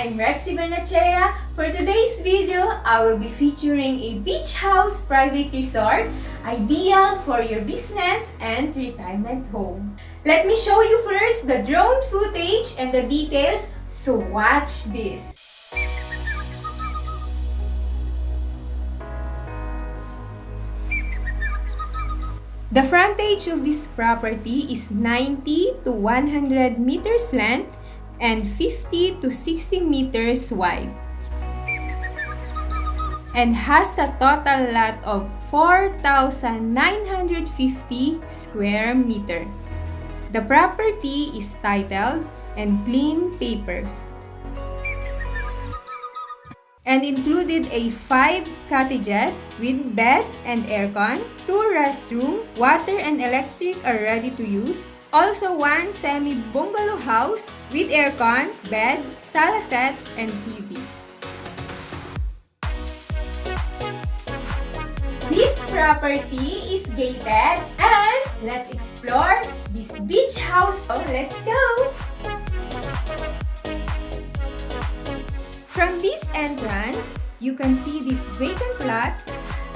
I'm Rexy Bernachea. For today's video, I will be featuring a beach house private resort, ideal for your business and retirement home. Let me show you first the drone footage and the details, so watch this. The frontage of this property is 90 to 100 meters length and 50 to 60 meters wide, and has a total lot of 4,950 square meter. The property is titled and clean papers, and included a 5 cottages with bed and aircon, 2 restrooms, water and electric are ready to use. Also 1 semi-bungalow house with aircon, bed, sala set, and TVs. This property is gated, and let's explore this beach house. Oh, let's go! From this entrance, you can see this vacant lot,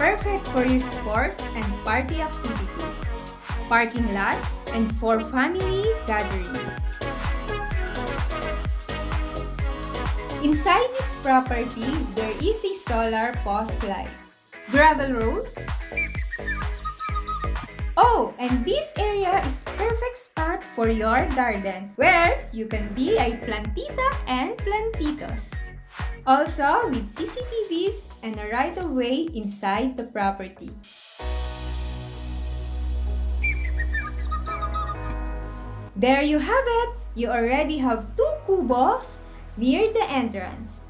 perfect for your sports and party activities, parking lot, and for family gathering. Inside this property, there is a solar post light, gravel road. Oh, and this area is perfect spot for your garden, where you can be a plantita and plantitos. Also, with CCTVs and a right-of-way inside the property. There you have it! You already have 2 kubos near the entrance.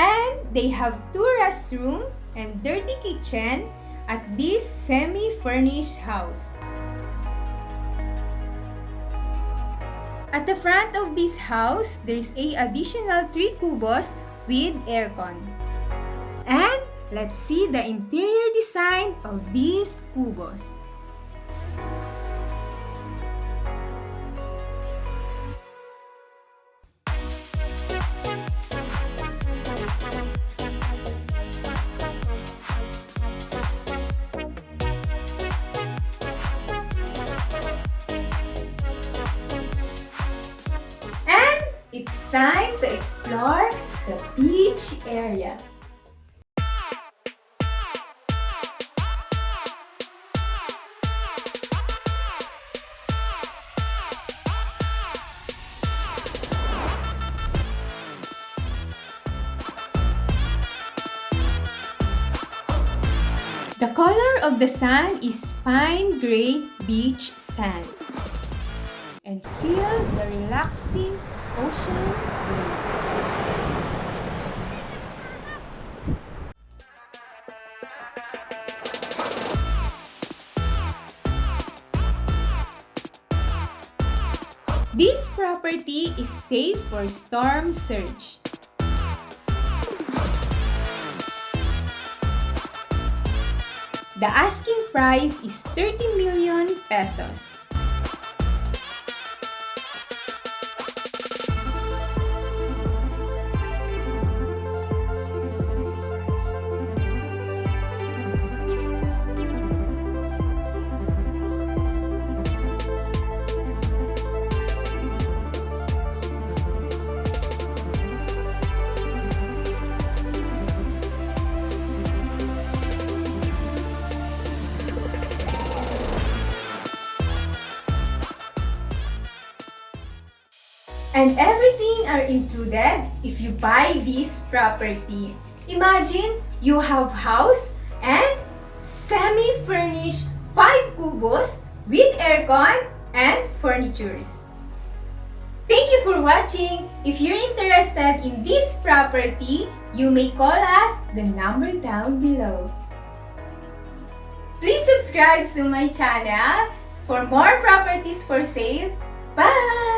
And they have 2 restrooms and dirty kitchen at this semi-furnished house. At the front of this house, there is an additional 3 kubos with aircon. And let's see the interior design of these kubos. It's time to explore the beach area. The color of the sand is fine gray beach sand. And feel the relaxing ocean waves. This property is safe for storm surge. The asking price is 30 million pesos. And everything are included if you buy this property. Imagine you have house and semi-furnished 5 kubos with aircon and furnitures. Thank you for watching. If you're interested in this property, you may call us the number down below. Please subscribe to my channel for more properties for sale. Bye!